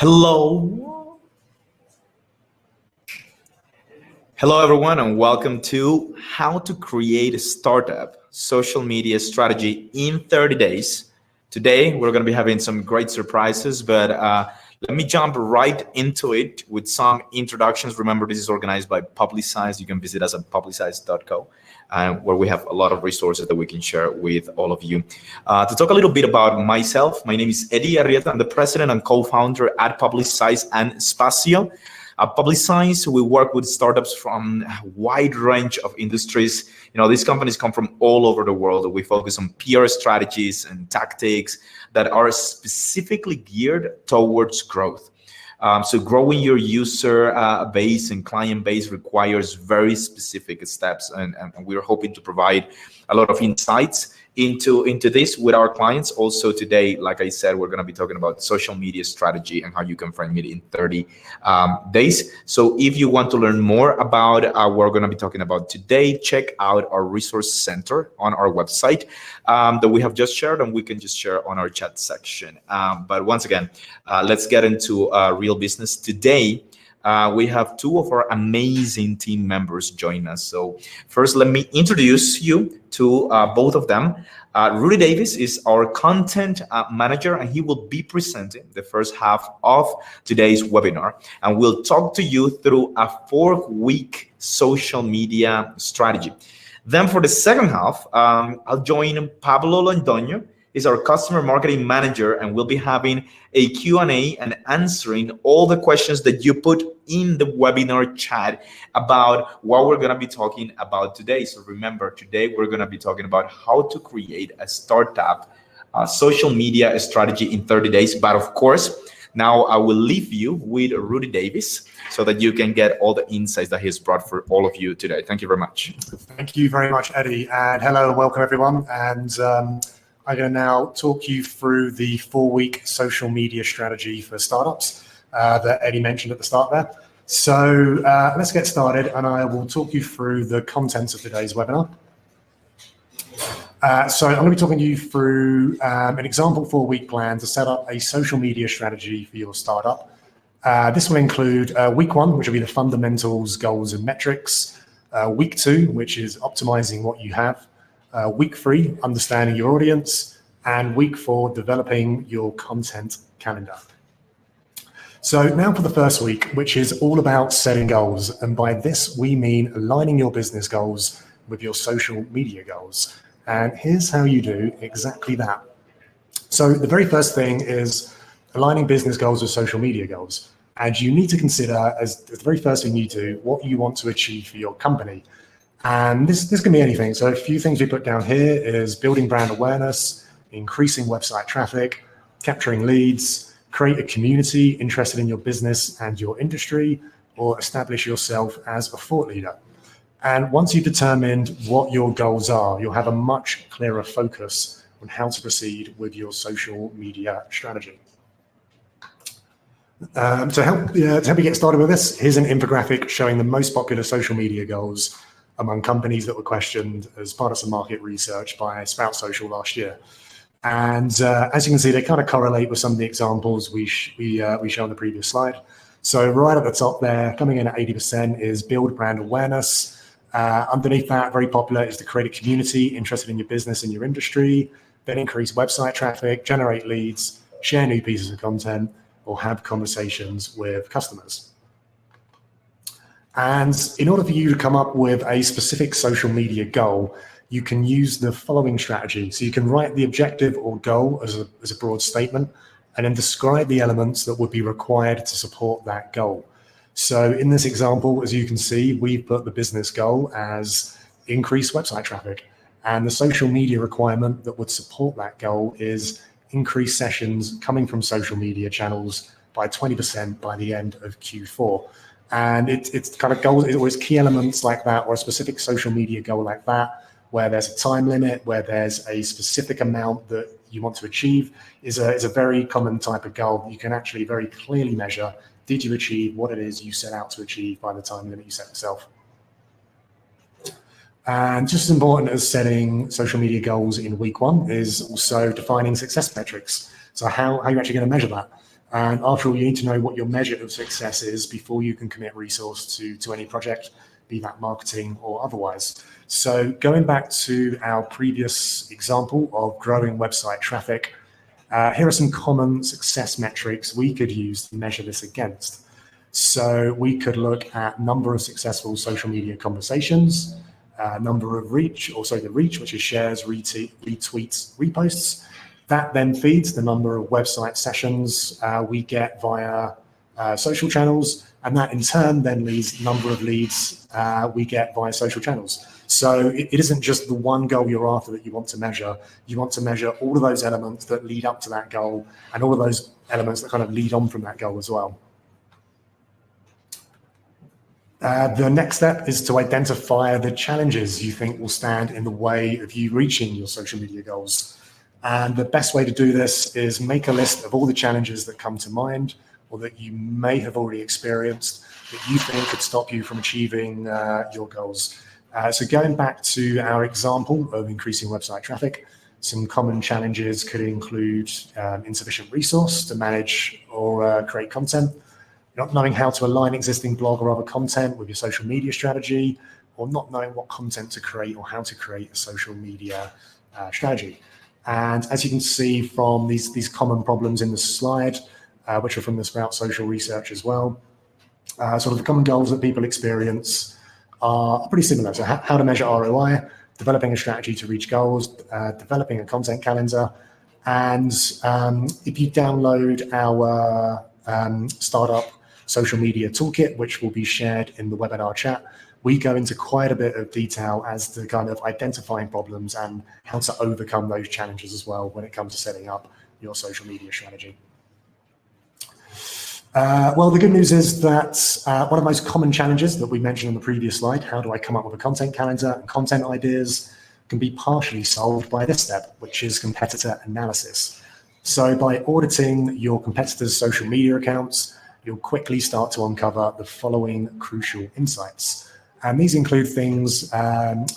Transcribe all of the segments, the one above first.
Hello. Hello, everyone, and welcome to How to Create a Startup Social Media Strategy in 30 Days. Today, we're going to be having some great surprises, but let me jump right into it with some introductions. Remember, this is organized by Publicize. You can visit us at publicize.co, where we have a lot of resources that we can share with all of you. To talk a little bit about myself, my name is Eddie Arrieta. I'm the president and co-founder at Publicize and Spacio. At Publicize, we work with startups from a wide range of industries. These companies come from all over the world. We focus on PR strategies and tactics that are specifically geared towards growth. So growing your user base and client base requires very specific steps, and we're hoping to provide a lot of insights into this with our clients. Also today, like I said, we're going to be talking about social media strategy and how you can frame it in 30 days. So if you want to learn more about what we're going to be talking about today, check out our resource center on our website that we have just shared, and we can just share on our chat section. But once again, let's get into real business. Today, we have two of our amazing team members join us. So first, let me introduce you to both of them. Rudy Davis is our content manager, and he will be presenting the first half of today's webinar. And we'll talk to you through a 4-week social media strategy. Then for the second half, I'll join Pablo Londoño. Is our customer marketing manager, and we'll be having a Q&A and answering all the questions that you put in the webinar chat about what we're going to be talking about today. So remember, today we're going to be talking about how to create a startup social media strategy in 30 days. But of course, now I will leave you with Rudy Davis so that you can get all the insights that he's brought for all of you today. Thank you very much. Thank you very much, Eddie. And hello and welcome, everyone. And I'm going to now talk you through the 4-week social media strategy for startups that Eddie mentioned at the start there. So let's get started, and I will talk you through the contents of today's webinar. So I'm going to be talking you through an example 4-week plan to set up a social media strategy for your startup. This will include week 1, which will be the fundamentals, goals, and metrics. Week 2, which is optimizing what you have. Week 3, understanding your audience, and week 4, developing your content calendar. So now for the first week, which is all about setting goals. And by this, we mean aligning your business goals with your social media goals. And here's how you do exactly that. So the very first thing is aligning business goals with social media goals. And you need to consider, as the very first thing you do, what you want to achieve for your company. And this can be anything. So a few things we put down here is building brand awareness, increasing website traffic, capturing leads, create a community interested in your business and your industry, or establish yourself as a thought leader. And once you've determined what your goals are, you'll have a much clearer focus on how to proceed with your social media strategy. To help you get started with this, here's an infographic showing the most popular social media goals among companies that were questioned as part of some market research by Sprout Social last year. And as you can see, they kind of correlate with some of the examples we show on the previous slide. So right at the top there, coming in at 80% is build brand awareness. Underneath that, very popular is to create a community interested in your business and your industry, then increase website traffic, generate leads, share new pieces of content, or have conversations with customers. And in order for you to come up with a specific social media goal, you can use the following strategy. So you can write the objective or goal as a broad statement, and then describe the elements that would be required to support that goal. So in this example, as you can see, we've put the business goal as increase website traffic. And the social media requirement that would support that goal is increase sessions coming from social media channels by 20% by the end of Q4. And it's kind of goals, it's always key elements like that, or a specific social media goal like that, where there's a time limit, where there's a specific amount that you want to achieve, is a very common type of goal. You can actually very clearly measure, did you achieve what it is you set out to achieve by the time limit you set yourself? And just as important as setting social media goals in week 1 is also defining success metrics. So how are you actually going to measure that? And after all, you need to know what your measure of success is before you can commit resource to any project, be that marketing or otherwise. So going back to our previous example of growing website traffic, here are some common success metrics we could use to measure this against. So we could look at number of successful social media conversations, number of reach, the reach, which is shares, retweets, reposts. That then feeds the number of website sessions we get via social channels, and that in turn then leads number of leads we get via social channels. So it isn't just the one goal you're after that you want to measure. You want to measure all of those elements that lead up to that goal and all of those elements that kind of lead on from that goal as well. The next step is to identify the challenges you think will stand in the way of you reaching your social media goals. And the best way to do this is make a list of all the challenges that come to mind or that you may have already experienced that you think could stop you from achieving your goals. So going back to our example of increasing website traffic, some common challenges could include insufficient resource to manage or create content, not knowing how to align existing blog or other content with your social media strategy, or not knowing what content to create or how to create a social media strategy. And as you can see from these common problems in the slide, which are from the Sprout Social research as well, sort of the common goals that people experience are pretty similar. So how to measure ROI, developing a strategy to reach goals, developing a content calendar. And if you download our startup social media toolkit, which will be shared in the webinar chat, we go into quite a bit of detail as to kind of identifying problems and how to overcome those challenges as well when it comes to setting up your social media strategy. Well, the good news is that one of the most common challenges that we mentioned on the previous slide, how do I come up with a content calendar and content ideas, can be partially solved by this step, which is competitor analysis. So by auditing your competitors' social media accounts, you'll quickly start to uncover the following crucial insights. And these include things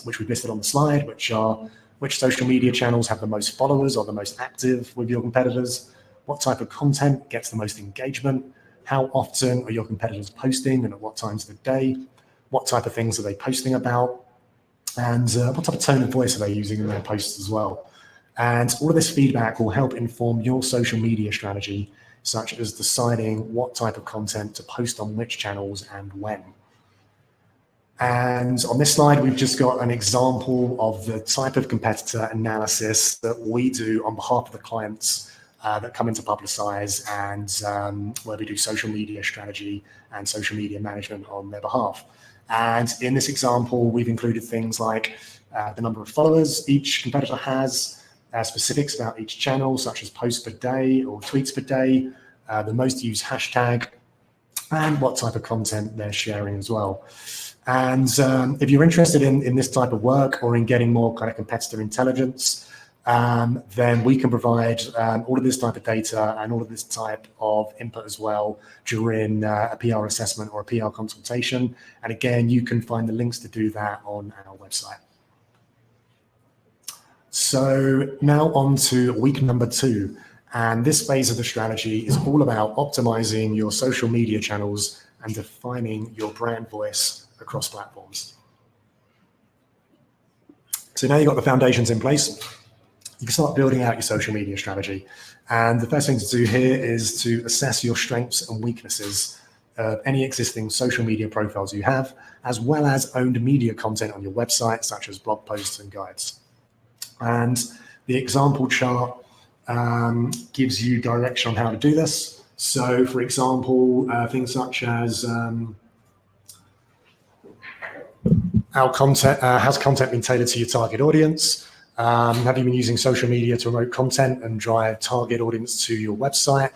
which we've listed on the slide, which are which social media channels have the most followers or the most active with your competitors, what type of content gets the most engagement, how often are your competitors posting and at what times of the day, what type of things are they posting about, and what type of tone of voice are they using in their posts as well. And all of this feedback will help inform your social media strategy, such as deciding what type of content to post on which channels and when. And on this slide, we've just got an example of the type of competitor analysis that we do on behalf of the clients that come in to publicize and where we do social media strategy and social media management on their behalf. And in this example, we've included things like the number of followers each competitor has, specifics about each channel, such as posts per day or tweets per day, the most used hashtag, and what type of content they're sharing as well. And if you're interested in this type of work or in getting more kind of competitor intelligence, then we can provide all of this type of data and all of this type of input as well during a PR assessment or a PR consultation. And again, you can find the links to do that on our website. So now on to week number 2. And this phase of the strategy is all about optimizing your social media channels and defining your brand voice across platforms. So now you've got the foundations in place, you can start building out your social media strategy. And the first thing to do here is to assess your strengths and weaknesses of any existing social media profiles you have, as well as owned media content on your website, such as blog posts and guides. And the example chart gives you direction on how to do this. So for example, things such as has content been tailored to your target audience? Have you been using social media to promote content and drive target audience to your website?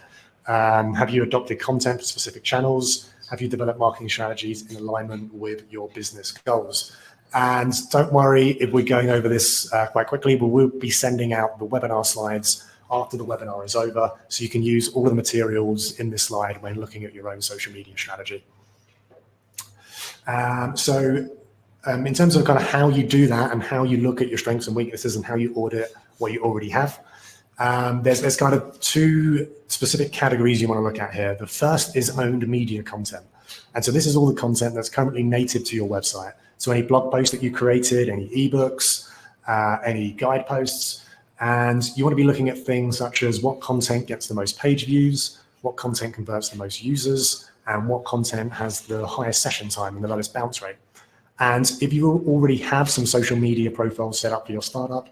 Have you adopted content for specific channels? Have you developed marketing strategies in alignment with your business goals? And don't worry if we're going over this quite quickly, but we'll be sending out the webinar slides after the webinar is over, so you can use all of the materials in this slide when looking at your own social media strategy. In terms of kind of how you do that and how you look at your strengths and weaknesses and how you audit what you already have, There's kind of two specific categories you want to look at here. The first is owned media content. And so this is all the content that's currently native to your website. So any blog posts that you created, any ebooks, any guideposts, and you want to be looking at things such as what content gets the most page views, what content converts the most users, and what content has the highest session time and the lowest bounce rate. And if you already have some social media profiles set up for your startup,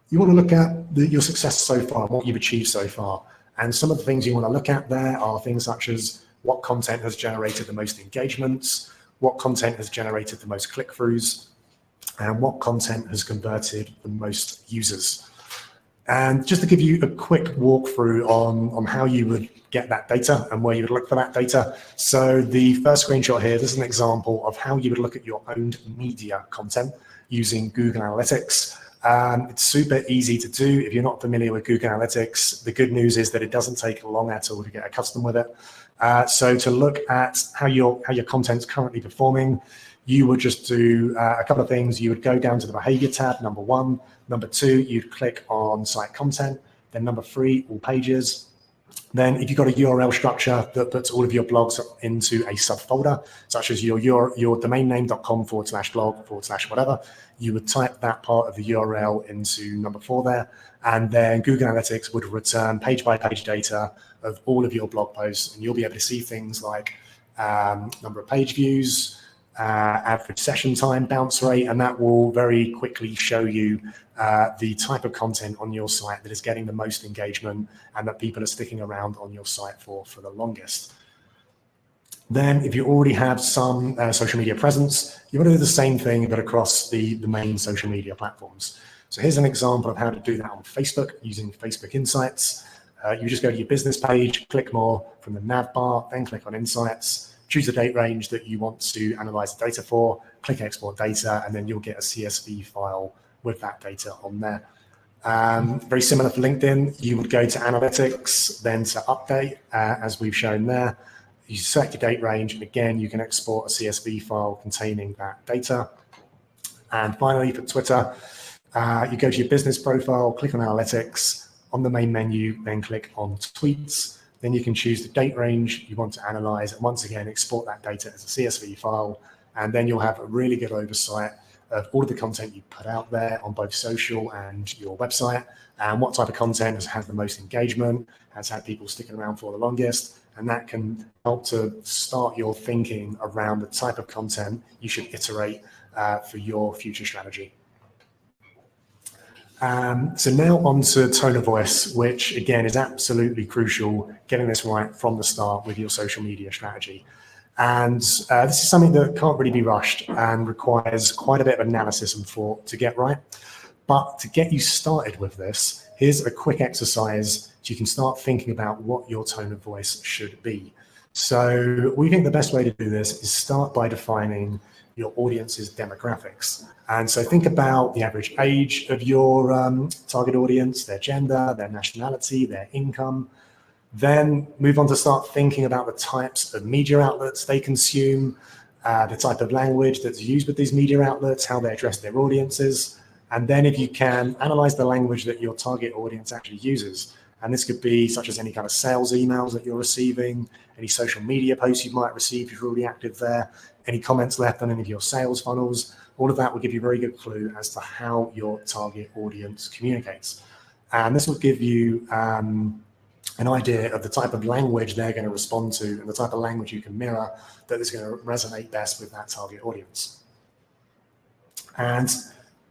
you want to look at your success so far, what you've achieved so far. And some of the things you want to look at there are things such as what content has generated the most engagements, what content has generated the most click-throughs, and what content has converted the most users. And just to give you a quick walkthrough on how you would get that data and where you would look for that data. So the first screenshot here, this is an example of how you would look at your owned media content using Google Analytics. It's super easy to do. If you're not familiar with Google Analytics, the good news is that it doesn't take long at all to get accustomed with it. So to look at how your content's currently performing, you would just do a couple of things. You would go down to the behavior tab, number one. Number two, you'd click on site content. Then number three, all pages. Then if you've got a URL structure that puts all of your blogs into a subfolder, such as your domain name.com/blog/whatever, you would type that part of the URL into number four there. And then Google Analytics would return page by page data of all of your blog posts. And you'll be able to see things like number of page views, average session time, bounce rate, and that will very quickly show you the type of content on your site that is getting the most engagement and that people are sticking around on your site for the longest. Then if you already have some social media presence, you want to do the same thing but across the main social media platforms. So here's an example of how to do that on Facebook using Facebook Insights. You just go to your business page, click more from the nav bar, then click on Insights, choose the date range that you want to analyze the data for, click export data, and then you'll get a CSV file with that data on there. Very similar for LinkedIn, you would go to analytics, then to update, as we've shown there. You select your date range, and again, you can export a CSV file containing that data. And finally, for Twitter, you go to your business profile, click on analytics, on the main menu, then click on tweets. Then you can choose the date range you want to analyze, and once again, export that data as a CSV file, and then you'll have a really good oversight of all of the content you put out there on both social and your website, and what type of content has had the most engagement, has had people sticking around for the longest, and that can help to start your thinking around the type of content you should iterate for your future strategy. So now on to tone of voice, which again is absolutely crucial, getting this right from the start with your social media strategy. And this is something that can't really be rushed and requires quite a bit of analysis and thought to get right. But to get you started with this, here's a quick exercise so you can start thinking about what your tone of voice should be. So we think the best way to do this is start by defining your audience's demographics. And so think about the average age of your target audience, their gender, their nationality, their income. Then move on to start thinking about the types of media outlets they consume, the type of language that's used with these media outlets, how they address their audiences. And then if you can, analyze the language that your target audience actually uses. And this could be such as any kind of sales emails that you're receiving, any social media posts you might receive if you're already active there, any comments left on any of your sales funnels. All of that will give you a very good clue as to how your target audience communicates. And this will give you an idea of the type of language they're going to respond to and the type of language you can mirror that is going to resonate best with that target audience. And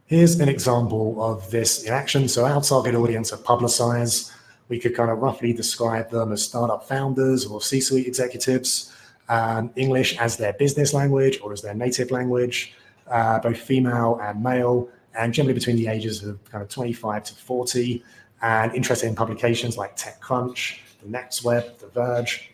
here's an example of this in action. So our target audience are publicize. We could kind of roughly describe them as startup founders or C-suite executives, English as their business language or as their native language, both female and male, and generally between the ages of kind of 25 to 40, and interested in publications like TechCrunch, the Next Web, The Verge.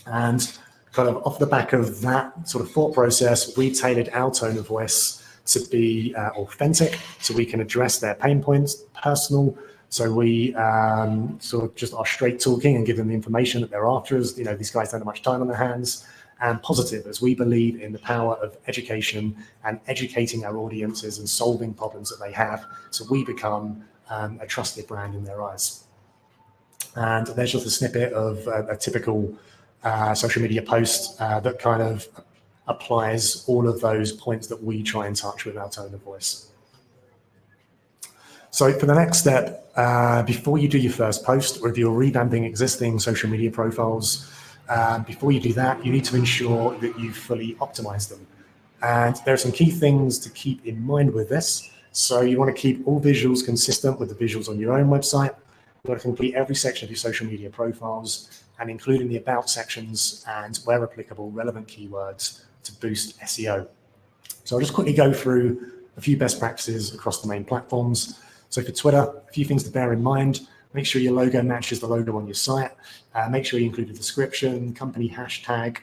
And kind of off the back of that sort of thought process, we tailored our tone of voice to be authentic, so we can address their pain points, personal. So we sort of just are straight talking and give them the information that they're after, as you know, these guys don't have much time on their hands. And positive, as we believe in the power of education and educating our audiences and solving problems that they have, so we become a trusted brand in their eyes. And there's just a snippet of a typical social media post that kind of applies all of those points that we try and touch with our tone of voice. So for the next step, before you do your first post, or if you're revamping existing social media profiles, before you do that, you need to ensure that you fully optimize them. And there are some key things to keep in mind with this. So you want to keep all visuals consistent with the visuals on your own website. You want to complete every section of your social media profiles and include in the about sections and, where applicable, relevant keywords to boost SEO. So I'll just quickly go through a few best practices across the main platforms. So for Twitter, a few things to bear in mind. Make sure your logo matches the logo on your site. Make sure you include a description, company hashtag,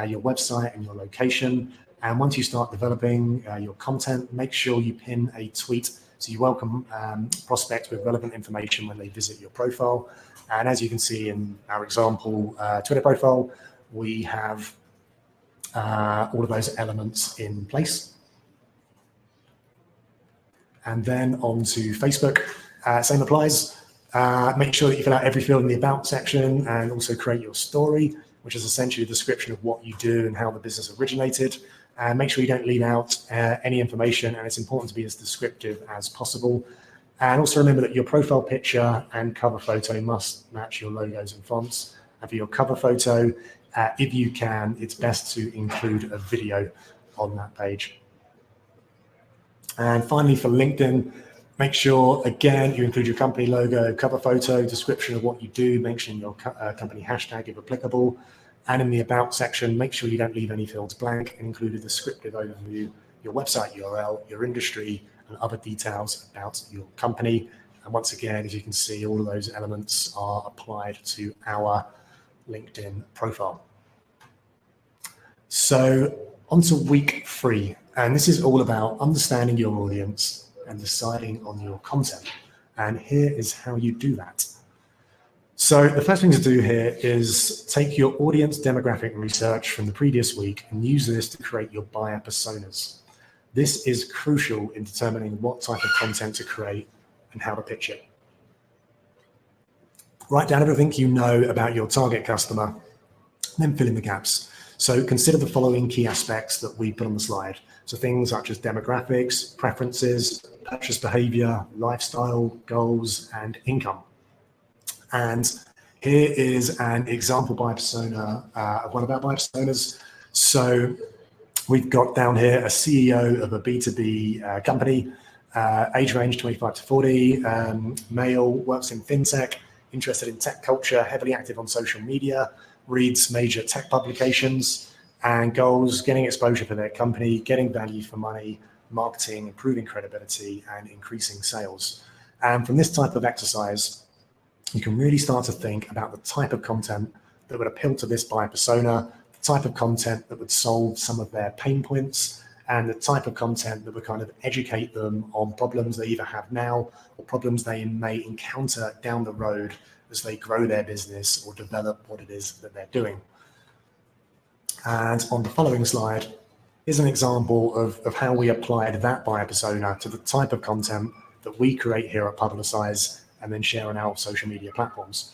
your website and your location. And once you start developing your content, make sure you pin a tweet so you welcome prospects with relevant information when they visit your profile. And as you can see in our example Twitter profile, we have all of those elements in place. And then on to Facebook, same applies. Make sure that you fill out every field in the about section and also create your story, which is essentially a description of what you do and how the business originated. And make sure you don't leave out any information, and it's important to be as descriptive as possible. And also remember that your profile picture and cover photo must match your logos and fonts. And for your cover photo, if you can, it's best to include a video on that page. And finally, for LinkedIn, make sure, again, you include your company logo, cover photo, description of what you do, mention your company hashtag if applicable. And in the about section, make sure you don't leave any fields blank and include a descriptive overview, your website URL, your industry, and other details about your company. And once again, as you can see, all of those elements are applied to our LinkedIn profile. So on to week 3. And this is all about understanding your audience and deciding on your content. And here is how you do that. So the first thing to do here is take your audience demographic research from the previous week and use this to create your buyer personas. This is crucial in determining what type of content to create and how to pitch it. Write down everything you know about your target customer, then fill in the gaps. So consider the following key aspects that we put on the slide. So things such as demographics, preferences, purchase behavior, lifestyle, goals, and income. And here is an example buyer persona of one of our buyer personas. So we've got down here a CEO of a B2B company, age range 25 to 40, male, works in fintech, interested in tech culture, heavily active on social media, reads major tech publications, and goals: getting exposure for their company, getting value for money, marketing, improving credibility, and increasing sales. And from this type of exercise, you can really start to think about the type of content that would appeal to this buyer persona, the type of content that would solve some of their pain points, and the type of content that would kind of educate them on problems they either have now or problems they may encounter down the road as they grow their business or develop what it is that they're doing. And on the following slide is an example of how we applied that buyer persona to the type of content that we create here at Publicize and then share on our social media platforms.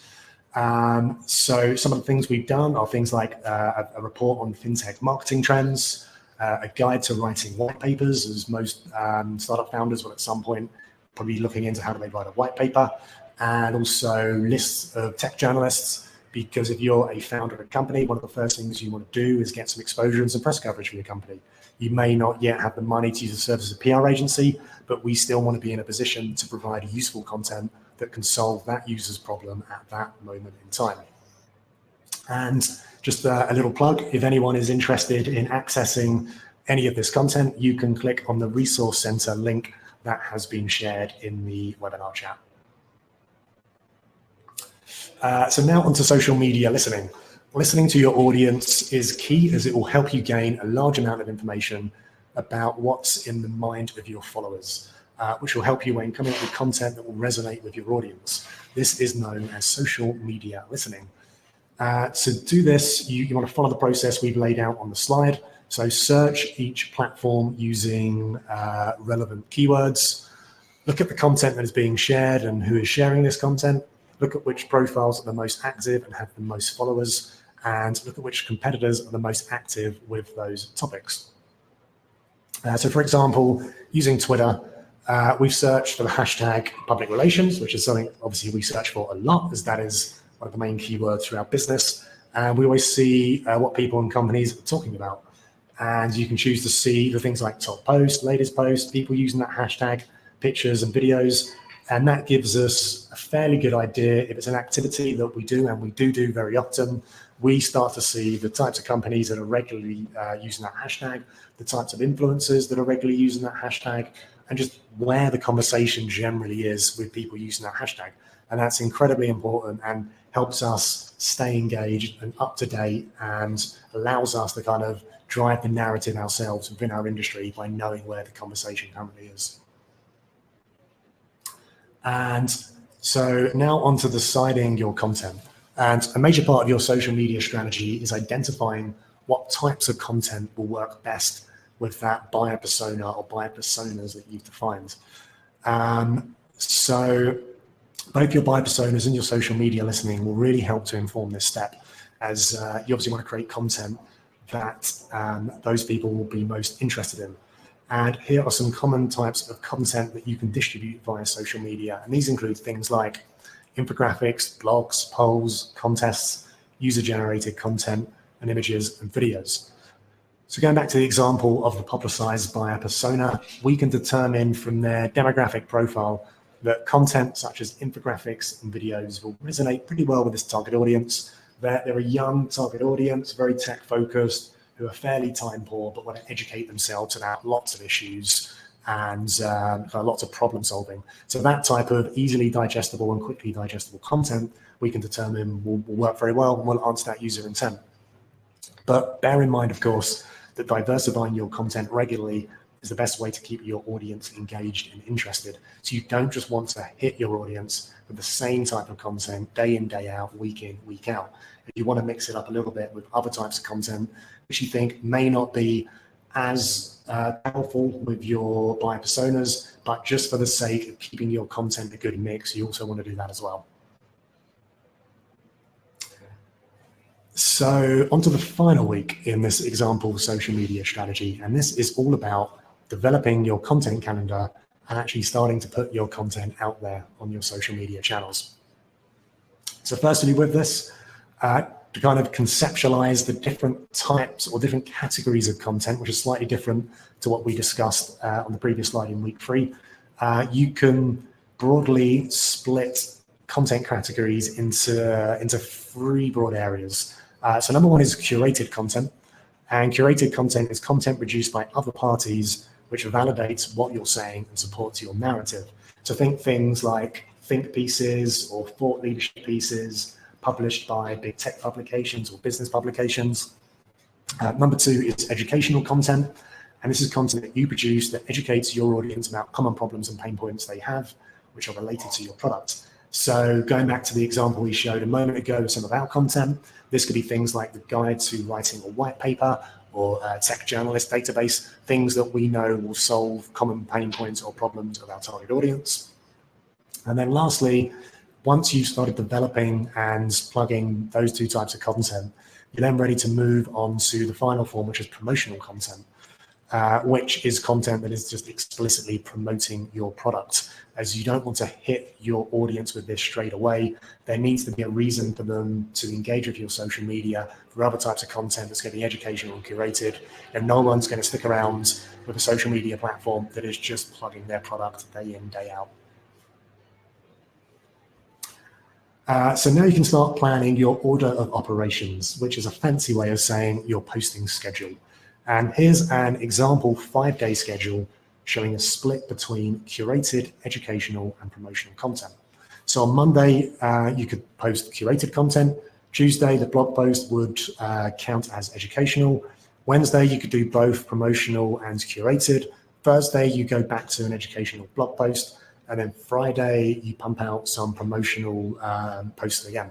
So some of the things we've done are things like a report on fintech marketing trends, a guide to writing white papers, as most startup founders will at some point probably looking into how do they write a white paper, and also lists of tech journalists, because if you're a founder of a company, one of the first things you want to do is get some exposure and some press coverage for your company. You may not yet have the money to use the service of a PR agency, but we still want to be in a position to provide useful content that can solve that user's problem at that moment in time. And just a little plug, if anyone is interested in accessing any of this content, you can click on the Resource Center link that has been shared in the webinar chat. So now onto social media listening. Listening to your audience is key, as it will help you gain a large amount of information about what's in the mind of your followers, which will help you when coming up with content that will resonate with your audience. This is known as social media listening. To do this, you want to follow the process we've laid out on the slide. So search each platform using relevant keywords. Look at the content that is being shared and who is sharing this content. look at which profiles are the most active and have the most followers, and look at which competitors are the most active with those topics. So for example, using Twitter, we've searched for the hashtag public relations, which is something obviously we search for a lot, as that is one of the main keywords for our business. And we always see what people and companies are talking about. And you can choose to see the things like top post, latest post, people using that hashtag, pictures and videos. And that gives us a fairly good idea if it's an activity that we do, and we do very often. We start to see the types of companies that are regularly using that hashtag, the types of influencers that are regularly using that hashtag, and just where the conversation generally is with people using that hashtag. And that's incredibly important and helps us stay engaged and up to date, and allows us to kind of drive the narrative ourselves within our industry by knowing where the conversation currently is. And so now onto deciding your content. And a major part of your social media strategy is identifying what types of content will work best with that buyer persona or buyer personas that you've defined. So both your buyer personas and your social media listening will really help to inform this step, as you obviously want to create content that those people will be most interested in. And here are some common types of content that you can distribute via social media. And these include things like infographics, blogs, polls, contests, user-generated content, and images and videos. So going back to the example of the publicized buyer persona, we can determine from their demographic profile that content such as infographics and videos will resonate pretty well with this target audience. They're a young target audience, very tech-focused, who are fairly time poor, but want to educate themselves about lots of issues and lots of problem solving. So that type of easily digestible and quickly digestible content we can determine will work very well and will answer that user intent. But bear in mind, of course, that diversifying your content regularly is the best way to keep your audience engaged and interested. So you don't just want to hit your audience with the same type of content day in, day out, week in, week out. You want to mix it up a little bit with other types of content, which you think may not be as powerful with your buyer personas, but just for the sake of keeping your content a good mix, you also want to do that as well. So onto the final week in this example social media strategy, and this is all about developing your content calendar and actually starting to put your content out there on your social media channels. So firstly with this, to kind of conceptualize the different types or different categories of content, which is slightly different to what we discussed on the previous slide in week 3, you can broadly split content categories into 3 broad areas. So number 1 is curated content, and curated content is content produced by other parties which validates what you're saying and supports your narrative. So think things like think pieces or thought leadership pieces published by big tech publications or business publications. Number 2 is educational content, and this is content that you produce that educates your audience about common problems and pain points they have, which are related to your product. So going back to the example we showed a moment ago with some of our content, this could be things like the guide to writing a white paper or a tech journalist database, things that we know will solve common pain points or problems of our target audience. And then lastly, once you've started developing and plugging those 2 types of content, you're then ready to move on to the final form, which is promotional content, which is content that is just explicitly promoting your product. As you don't want to hit your audience with this straight away, there needs to be a reason for them to engage with your social media for other types of content that's going to be educational and curated. And no one's going to stick around with a social media platform that is just plugging their product day in, day out. So now you can start planning your order of operations, which is a fancy way of saying your posting schedule. And here's an example 5-day schedule showing a split between curated, educational, and promotional content. So on Monday, you could post curated content. Tuesday, the blog post would count as educational. Wednesday, you could do both promotional and curated. Thursday, you go back to an educational blog post. And then Friday, you pump out some promotional posts again.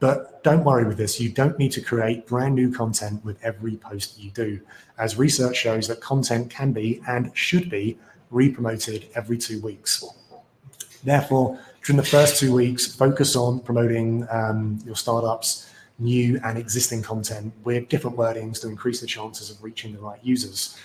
But don't worry with this. You don't need to create brand new content with every post you do, as research shows that content can be and should be re-promoted every 2 weeks. Therefore, During the first 2 weeks, focus on promoting your startup's new and existing content with different wordings to increase the chances of reaching the right users.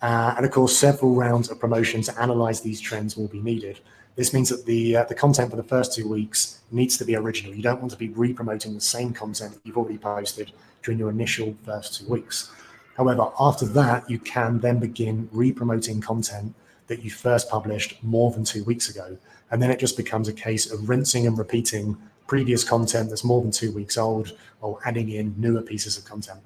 And of course, several rounds of promotion to analyze these trends will be needed. This means that the content for the first 2 weeks needs to be original. You don't want to be re-promoting the same content that you've already posted during your initial first 2 weeks. However, after that, you can then begin re-promoting content that you first published more than 2 weeks ago. And then it just becomes a case of rinsing and repeating previous content that's more than 2 weeks old, or adding in newer pieces of content.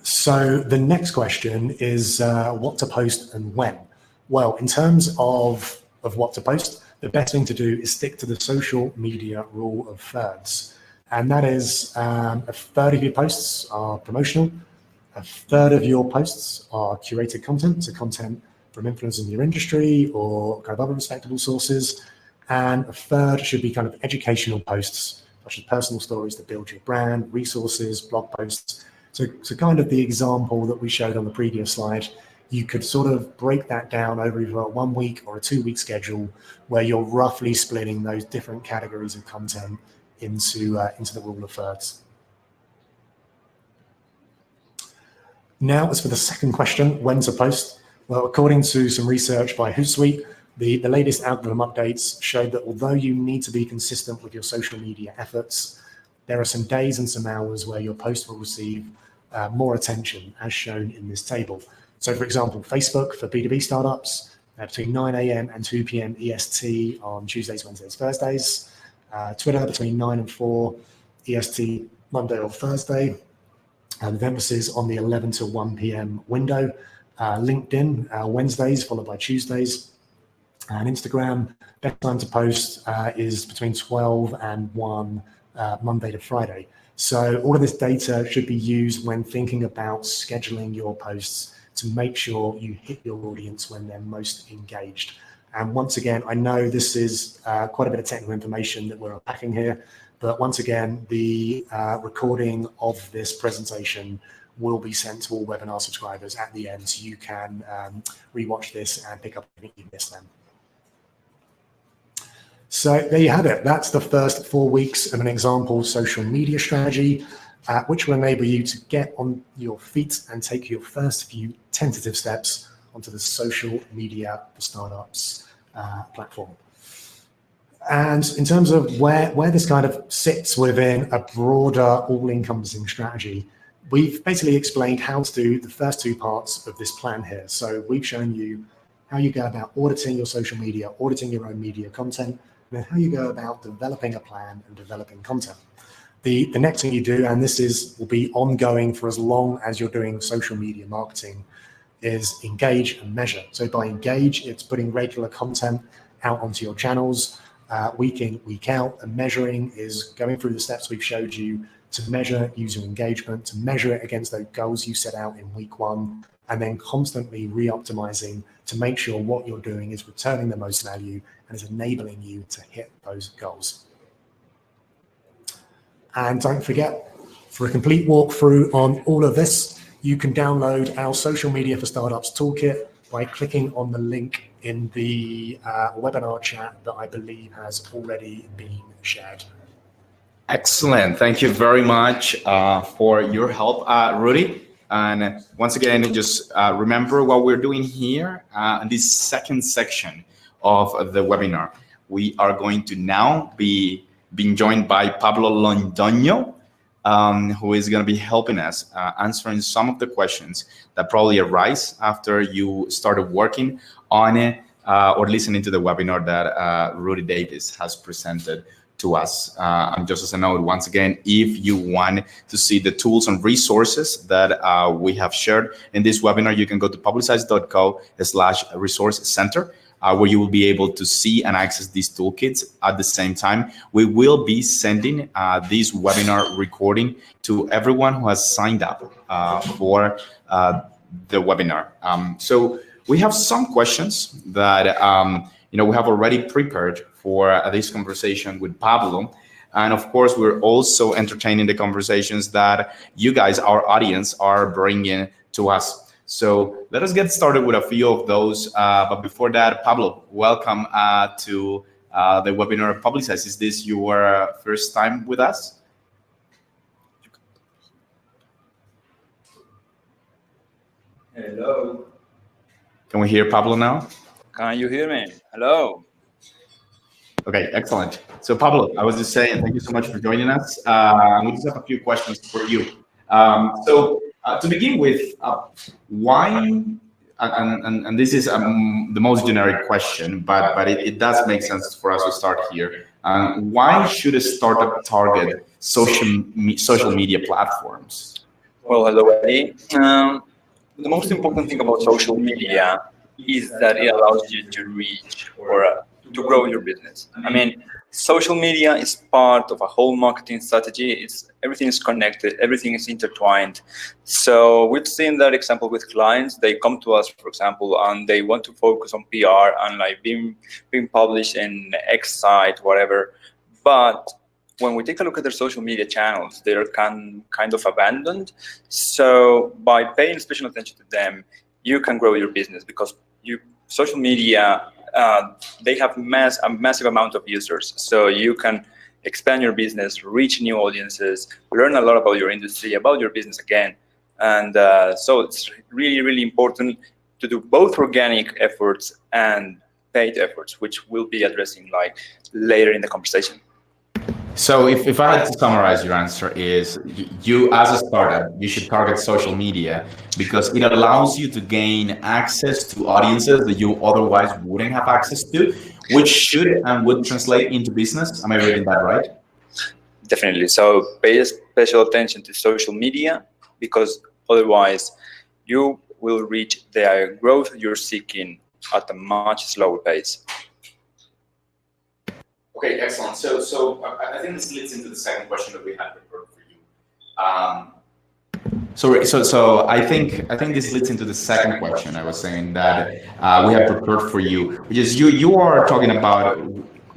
So the next question is what to post and when. Well, in terms of what to post, the best thing to do is stick to the social media rule of thirds. And that is a third of your posts are promotional, a third of your posts are curated content, so content from influencers in your industry or kind of other respectable sources, and a third should be kind of educational posts, such as personal stories that build your brand, resources, blog posts. So kind of the example that we showed on the previous slide, you could sort of break that down over either a 1 week or a 2 week schedule where you're roughly splitting those different categories of content into the rule of thirds. Now, as for the second question, when to post? Well, according to some research by Hootsuite, the latest algorithm updates showed that although you need to be consistent with your social media efforts, there are some days and some hours where your post will receive more attention, as shown in this table. So, for example, Facebook for B2B startups between 9 a.m. and 2 p.m. EST on Tuesdays, Wednesdays, Thursdays. Twitter between 9 and 4 EST Monday or Thursday, with emphasis on the 11 to 1 p.m. window. LinkedIn Wednesdays followed by Tuesdays. And Instagram, best time to post is between 12 and 1 Monday to Friday. So all of this data should be used when thinking about scheduling your posts to make sure you hit your audience when they're most engaged. And once again, I know this is quite a bit of technical information that we're unpacking here, but once again, the recording of this presentation will be sent to all webinar subscribers at the end, so you can rewatch this and pick up anything you missed then. So there you have it. That's the first 4 weeks of an example social media strategy, which will enable you to get on your feet and take your first few tentative steps onto the social media for startups platform. And in terms of where this kind of sits within a broader all-encompassing strategy, we've basically explained how to do the first two parts of this plan here. So we've shown you how you go about auditing your social media, auditing your own media content, and then how you go about developing a plan and developing content. The next thing you do, and this will be ongoing for as long as you're doing social media marketing, is engage and measure. So by engage, it's putting regular content out onto your channels, week in, week out, and measuring is going through the steps we've showed you to measure user engagement, to measure it against those goals you set out in week one, and then constantly re-optimizing to make sure what you're doing is returning the most value and is enabling you to hit those goals. And don't forget, for a complete walkthrough on all of this, you can download our Social Media for Startups toolkit by clicking on the link in the webinar chat that I believe has already been shared. Excellent. Thank you very much for your help, Rudy. And once again, just remember what we're doing here in this second section of the webinar. We are going to now be being joined by Pablo Londoño, who is going to be helping us answering some of the questions that probably arise after you started working on it or listening to the webinar that Rudy Davis has presented to us. And just as a note, once again, if you want to see the tools and resources that we have shared in this webinar, you can go to publicize.co/resource center, where you will be able to see and access these toolkits. At the same time, we will be sending this webinar recording to everyone who has signed up for the webinar. So we have some questions that we have already prepared for this conversation with Pablo. And of course, we're also entertaining the conversations that you guys, our audience, are bringing to us. So let us get started with a few of those. But before that, Pablo, welcome to the webinar Publicize. Is this your first time with us? Hello. Can we hear Pablo now? Can you hear me? Hello. Okay, excellent. So Pablo, I was just saying, thank you so much for joining us. We just have a few questions for you. To begin with, why, and this is the most generic question, but it does make sense for us to start here. Why should a startup target social media platforms? Well, hello, Eddie. The most important thing about social media is that it allows you to reach or to grow your business. I mean, social media is part of a whole marketing strategy. It's everything is connected, everything is intertwined. So we've seen that example with clients. They come to us, for example, and they want to focus on PR and like being published in X site, whatever. But when we take a look at their social media channels, they're kind of abandoned. So by paying special attention to them, you can grow your business because social media, they have a massive amount of users. So you can expand your business, reach new audiences, learn a lot about your industry, about your business again. And so it's really, really important to do both organic efforts and paid efforts, which we'll be addressing like later in the conversation. So if I had to summarize your answer is you as a startup, you should target social media because it allows you to gain access to audiences that you otherwise wouldn't have access to, which should and would translate into business. Am I reading that right? Definitely. So pay special attention to social media because otherwise you will reach the growth you're seeking at a much slower pace. Okay, excellent. So I think this leads into the second question that we had prepared for you. So I think this leads into the second question. I was saying that we have prepared for you, which is you are talking about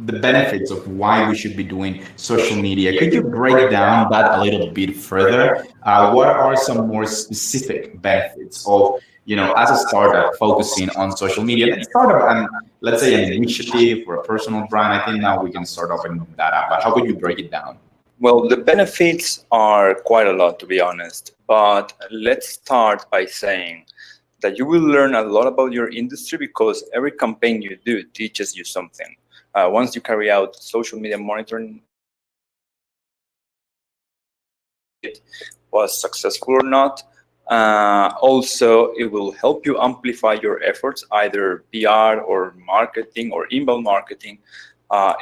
the benefits of why we should be doing social media. Could you break down that a little bit further? What are some more specific benefits of as a startup focusing on social media? Let's start up and let's say an initiative or a personal brand. I think now we can start opening that up. But how could you break it down? Well, the benefits are quite a lot, to be honest. But let's start by saying that you will learn a lot about your industry because every campaign you do teaches you something. Once you carry out social media monitoring, it was successful or not. Also, it will help you amplify your efforts, either PR or marketing or inbound marketing.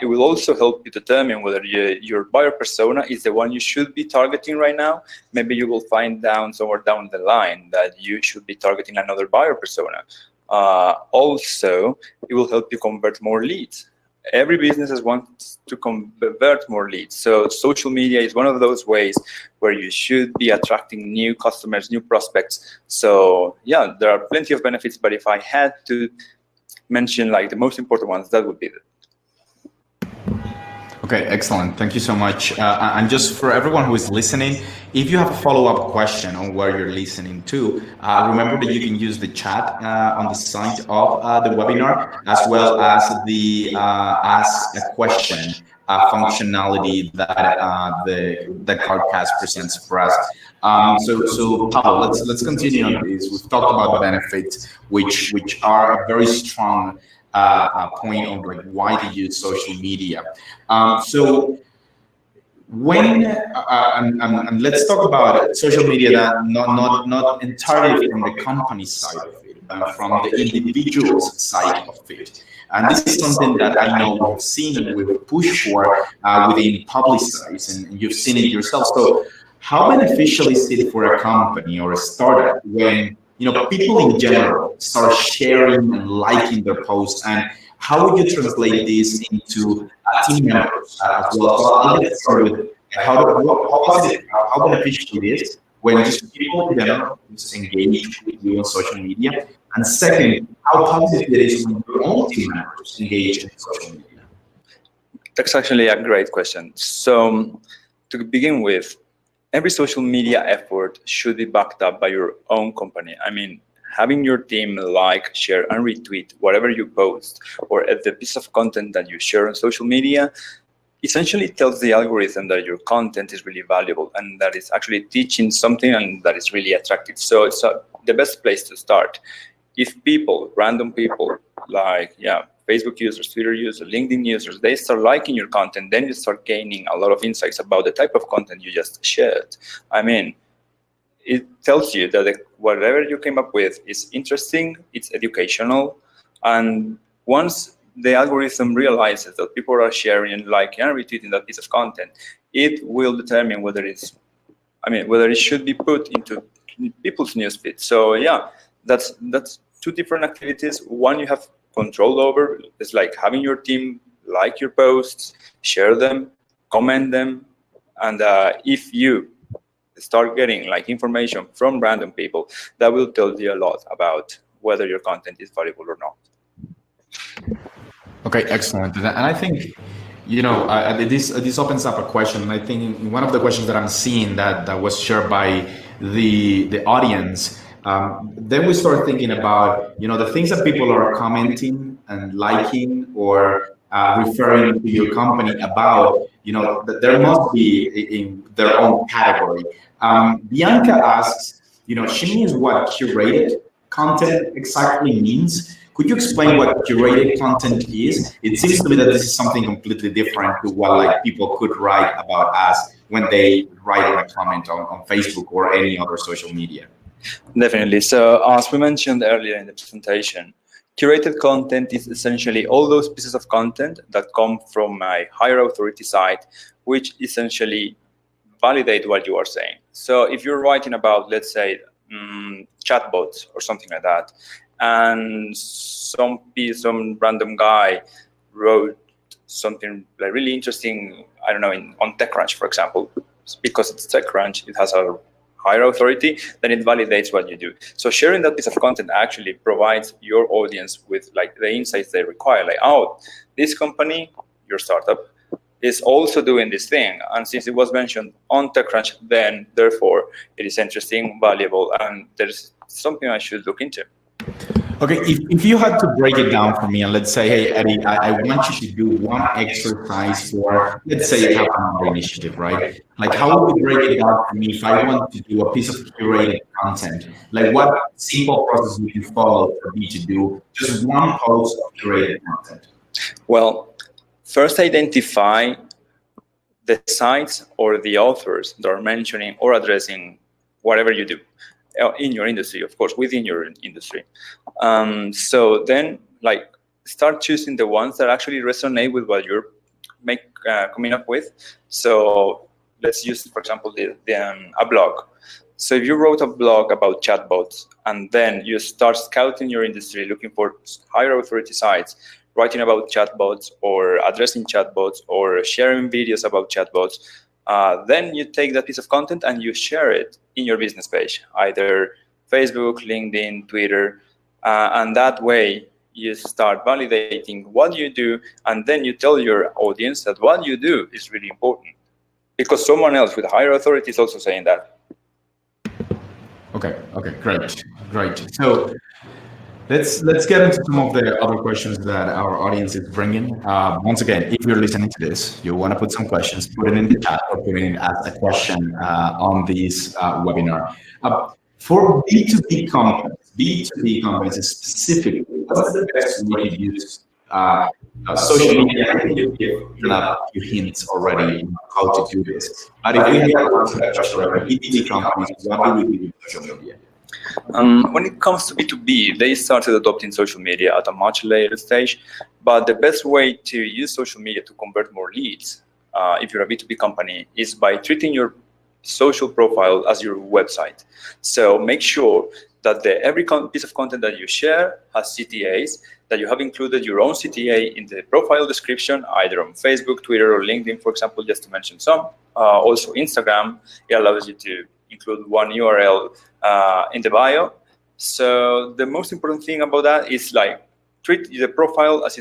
It will also help you determine whether your buyer persona is the one you should be targeting right now. Maybe you will find somewhere down the line that you should be targeting another buyer persona. Also, it will help you convert more leads. Every business wants to convert more leads. So social media is one of those ways where you should be attracting new customers, new prospects. So yeah, there are plenty of benefits, but if I had to mention like the most important ones, that would be it. Okay, excellent. Thank you so much. And just for everyone who is listening, if you have a follow-up question on where you're listening to, remember that you can use the chat on the side of the webinar, as well as the ask a question functionality that the Cardcast presents for us. So Pablo, let's continue on this. We've talked about the benefits, which are a very strong point of like why to use social media. So when and let's talk about social media that not entirely from the company side of it, but from the individual's side of it. And this is something that I know we've seen and we've pushed for within Publicize, and you've seen it yourself. So how beneficial is it for a company or a startup when people in general start sharing and liking their posts, and how would you translate this into team members as well? So I'll get started with how positive, how beneficial it is when just people in general just engage with you on social media, and second, how positive it is when your own team members engage in social media. That's actually a great question. So to begin with, every social media effort should be backed up by your own company. I mean, having your team like, share, and retweet whatever you post or the piece of content that you share on social media essentially tells the algorithm that your content is really valuable and that it's actually teaching something and that is really attractive. So it's the best place to start. If people, random people, like Facebook users, Twitter users, LinkedIn users, they start liking your content, then you start gaining a lot of insights about the type of content you just shared. I mean, it tells you that whatever you came up with is interesting, it's educational, and once the algorithm realizes that people are sharing, liking, and retweeting that piece of content, it will determine whether whether it should be put into people's newsfeed. So that's two different activities. One you have control over. It's like having your team like your posts, share them, comment them, and if you start getting like information from random people, that will tell you a lot about whether your content is valuable or not. Okay, excellent. And I think, this opens up a question. And I think one of the questions that I'm seeing that was shared by the audience, then we start thinking about, the things that people are commenting and liking or referring to your company about, that there must be in their own category. Bianca asks, she means what curated content exactly means. Could you explain what curated content is? It seems to me that this is something completely different to what like people could write about us when they write on a comment on Facebook or any other social media. Definitely. So as we mentioned earlier in the presentation, curated content is essentially all those pieces of content that come from a higher authority site, which essentially validate what you are saying. So if you're writing about, let's say, chatbots or something like that, and some random guy wrote something like really interesting, I don't know, on TechCrunch, for example, because it's TechCrunch, it has a higher authority, then it validates what you do. So sharing that piece of content actually provides your audience with like the insights they require. Like, oh, this company, your startup, is also doing this thing. And since it was mentioned on TechCrunch, then therefore it is interesting, valuable, and there's something I should look into. Okay, if you had to break it down for me and let's say, hey, Eddie, I want you to do one exercise for, let's say I have another initiative, right? Like how would you break it down for me if I want to do a piece of curated content? Like what simple process would you follow for me to do just one post of curated content? Well, first identify the sites or the authors that are mentioning or addressing whatever you do in your industry, of course, within your industry. So then, like, start choosing the ones that actually resonate with what you're coming up with. So let's use, for example, a blog. So if you wrote a blog about chatbots and then you start scouting your industry, looking for higher authority sites, writing about chatbots or addressing chatbots or sharing videos about chatbots, then you take that piece of content and you share it in your business page, either Facebook, LinkedIn, Twitter, and that way you start validating what you do, and then you tell your audience that what you do is really important because someone else with higher authority is also saying that. Okay, great. So let's get into some of the other questions that our audience is bringing. Once again, if you're listening to this, you want to put some questions, put it in the chat or put it in as a question on this webinar. For B2B companies specifically, what's the best way to use social media? I think you've given a few hints already on how to do this. But if we have to answer that question for B2B companies, what do we do with social media? When it comes to B2B, they started adopting social media at a much later stage, but the best way to use social media to convert more leads, if you're a B2B company, is by treating your social profile as your website. So make sure that every piece of content that you share has CTAs, that you have included your own CTA in the profile description, either on Facebook, Twitter, or LinkedIn, for example, just to mention some. Also, Instagram, it allows you to include one URL in the bio. So the most important thing about that is like treat the profile as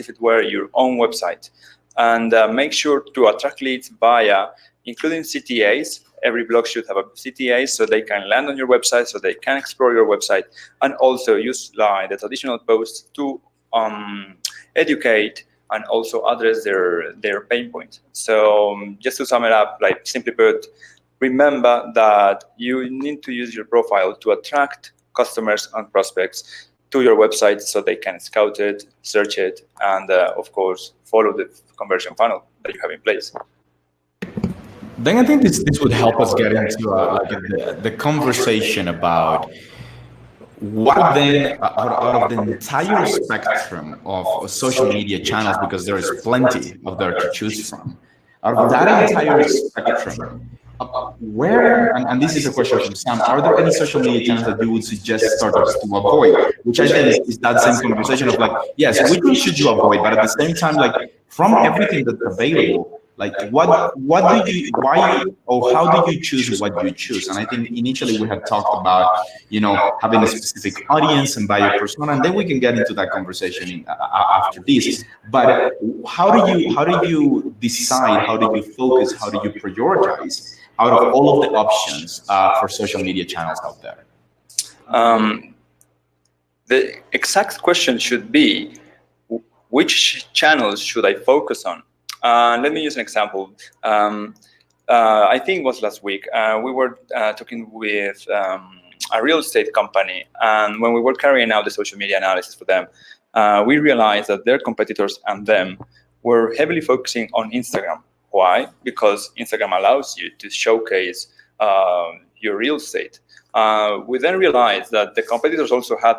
if it were your own website, and make sure to attract leads via including CTAs Every blog should have a CTA so they can land on your website, so they can explore your website, and also use the traditional posts to educate and also address their pain points. So just to sum it up, like simply put, remember that you need to use your profile to attract customers and prospects to your website so they can scout it, search it, and of course, follow the conversion funnel that you have in place. Then I think this would help us get into the conversation about what then out of the entire spectrum of social media channels, because there is plenty of there to choose from. Out of that entire spectrum, where, and this is a question from Sam, are there any social media channels that you would suggest startups to avoid? Which I think is that same conversation of like, yes, which one should you avoid? But at the same time, like from everything that's available, like what do you, why, or how do you choose what you choose? And I think initially we had talked about, having a specific audience and buyer persona, and then we can get into that conversation after this. But how do you decide? How do you focus? How do you prioritize out of all of the options for social media channels out there? The exact question should be, which channels should I focus on? Let me use an example. I think it was last week. We were talking with a real estate company, and when we were carrying out the social media analysis for them, we realized that their competitors and them were heavily focusing on Instagram. Why? Because Instagram allows you to showcase your real estate. We then realized that the competitors also had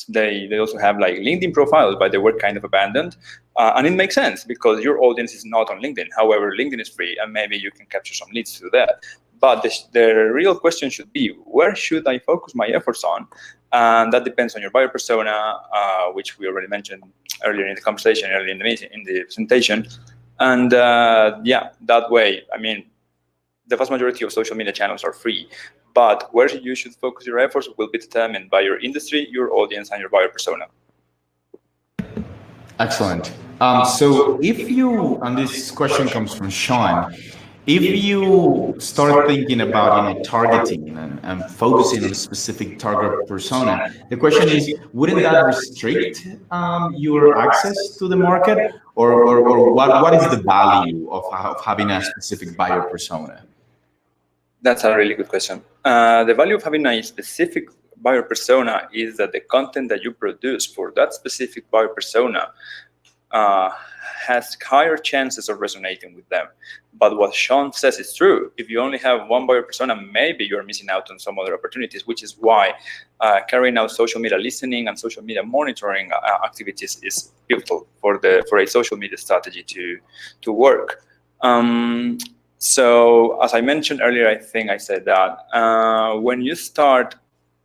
they also have LinkedIn profiles, but they were kind of abandoned. And it makes sense because your audience is not on LinkedIn. However, LinkedIn is free, and maybe you can capture some leads through that. But the real question should be, where should I focus my efforts on? And that depends on your buyer persona, which we already mentioned earlier in the conversation, earlier in the meeting, in the presentation. And that way, I mean, the vast majority of social media channels are free, but where you should focus your efforts will be determined by your industry, your audience, and your buyer persona. Excellent. So if you, and this question comes from Sean, if you start thinking about targeting and focusing on a specific target persona, the question is, wouldn't that restrict your access to the market, or what is the value of having a specific buyer persona? That's a really good question. The value of having a specific buyer persona is that the content that you produce for that specific buyer persona has higher chances of resonating with them. But what Sean says is true. If you only have one buyer persona, maybe you're missing out on some other opportunities, which is why carrying out social media listening and social media monitoring activities is pivotal for a social media strategy to work. So as I mentioned earlier, I think I said that when you start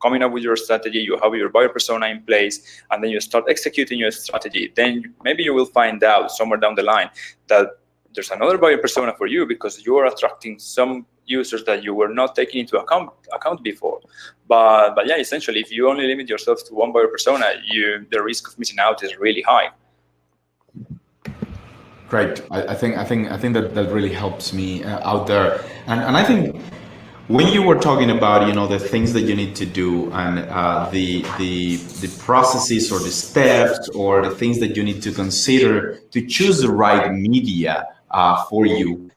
coming up with your strategy, you have your buyer persona in place, and then you start executing your strategy, then maybe you will find out somewhere down the line that there's another buyer persona for you because you are attracting some users that you were not taking into account before. But yeah, essentially, if you only limit yourself to one buyer persona, the risk of missing out is really high. Great. I think that really helps me out there, and I think when you were talking about the things that you need to do and the processes or the steps or the things that you need to consider to choose the right media for you,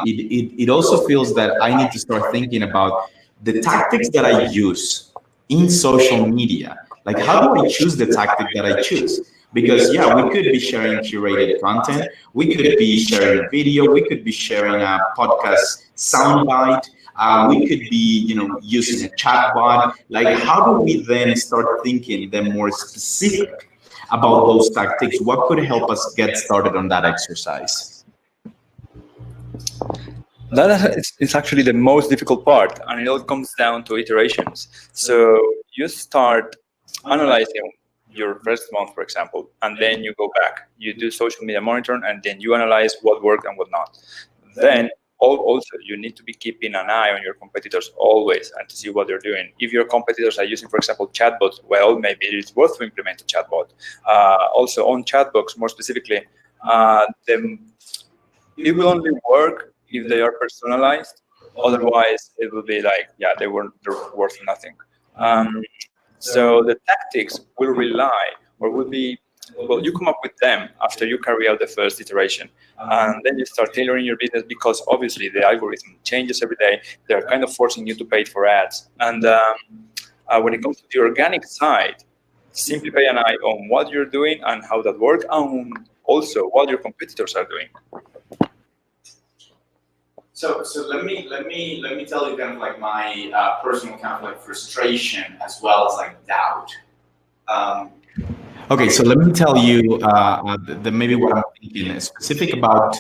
it also feels that I need to start thinking about the tactics that I use in social media. Like, how do I choose the tactic that I choose? Because we could be sharing curated content, we could be sharing a video, we could be sharing a podcast soundbite, we could be using a chatbot. Like, how do we then start thinking then more specific about those tactics? What could help us get started on that exercise? That is actually the most difficult part, and it all comes down to iterations. So you start analyzing your first month, for example, and then you go back, you do social media monitoring, and then you analyze what worked and what not. Then also you need to be keeping an eye on your competitors always and to see what they're doing. If your competitors are using, for example, chatbots, well, maybe it's worth to implement a chatbot. Also on chatbots, more specifically, it will only work if they are personalized Otherwise, it will be like, yeah, they're worth nothing. So the tactics will rely, or will be, well, you come up with them after you carry out the first iteration, and then you start tailoring your business, because obviously the algorithm changes every day. They're kind of forcing you to pay for ads, and when it comes to the organic side, simply pay an eye on what you're doing and how that works, and also what your competitors are doing. So let me tell you kind of like my personal kind of like frustration as well as like doubt. Okay, so let me tell you maybe what I'm thinking specific about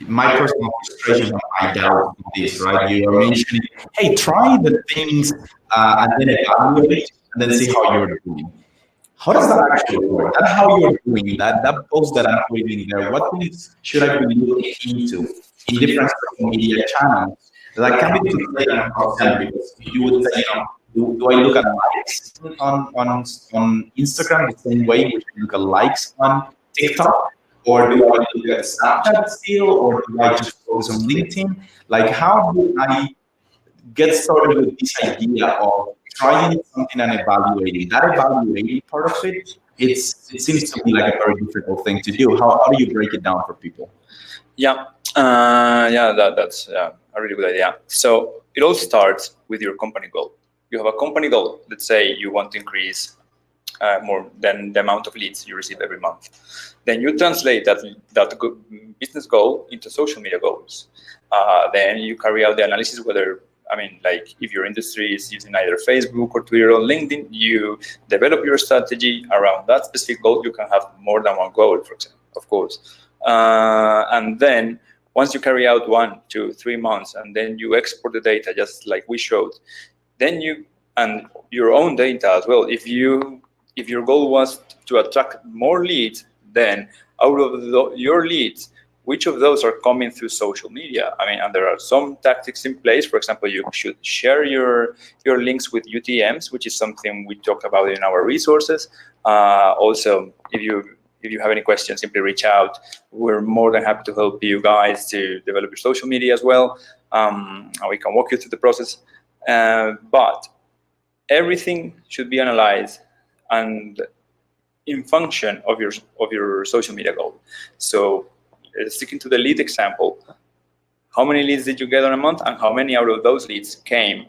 my personal frustration and my doubt on this, right? You are mentioning, hey, try the things and then evaluate and then see how you're doing. How does that actually work? That's how you're doing that post that I'm putting in there. What things should I be looking into in different social media channels that can be translated across them? Because you would say, do I look at likes on Instagram the same way in which I look at likes on TikTok? Or do I look at Snapchat still? Or do I just focus on LinkedIn? Like, how do I get started with this idea of trying something and evaluating? That evaluating part of it, it seems to be like a very difficult thing to do. How do you break it down for people? Yeah, that's a really good idea. So it all starts with your company goal. You have a company goal. Let's say you want to increase more than the amount of leads you receive every month. Then you translate that business goal into social media goals. Then you carry out the analysis whether, like if your industry is using either Facebook or Twitter or LinkedIn, you develop your strategy around that specific goal. You can have more than one goal, for example, of course. And then once you carry out 1, 2, 3 months, and then you export the data just like we showed, then and your own data as well. If your goal was to attract more leads, then out of your leads, which of those are coming through social media? And there are some tactics in place. For example, you should share your links with UTMs, which is something we talked about in our resources. Also, if you have any questions, simply reach out. We're more than happy to help you guys to develop your social media as well. And we can walk you through the process. But everything should be analyzed and in function of your social media goal. So sticking to the lead example, how many leads did you get on a month, and how many out of those leads came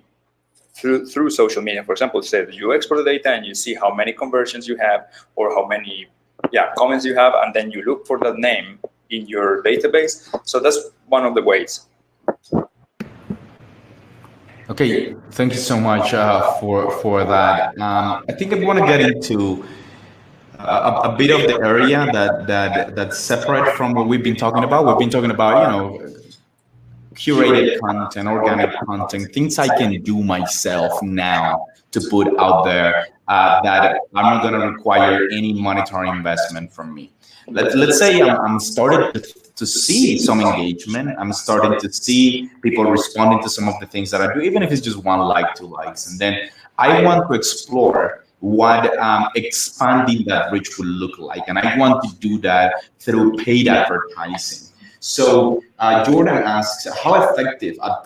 through social media? For example, say that you export the data and you see how many conversions you have or how many comments you have, and then you look for that name in your database. So that's one of the ways. Okay, thank you so much for that. I think I want to get into a bit of the area that's separate from what we've been talking about. We've been talking about, curated content, organic content, things I can do myself now to put out there that I'm not going to require any monetary investment from me. Let's say I'm starting to see some engagement. I'm starting to see people responding to some of the things that I do, even if it's just 1 like, 2 likes. And then I want to explore what expanding that reach will look like. And I want to do that through paid advertising. So Jordan asks, how effective are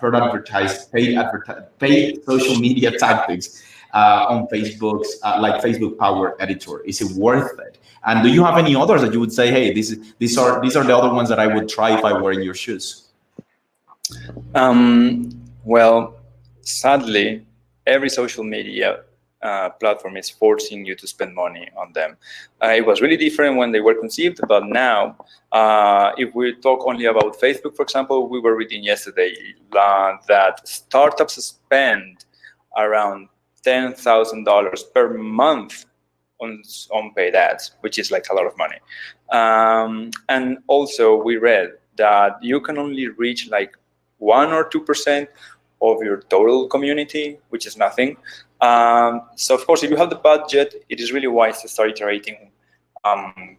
paid social media tactics on Facebook's like Facebook Power Editor? Is it worth it? And do you have any others that you would say, hey, these are the other ones that I would try if I were in your shoes? Well, sadly, every social media platform is forcing you to spend money on them. It was really different when they were conceived, but now, if we talk only about Facebook, for example, we were reading yesterday that startups spend around $10,000 per month on paid ads, which is like a lot of money. And also we read that you can only reach like 1 or 2% of your total community, which is nothing. So of course, if you have the budget, it is really wise to start iterating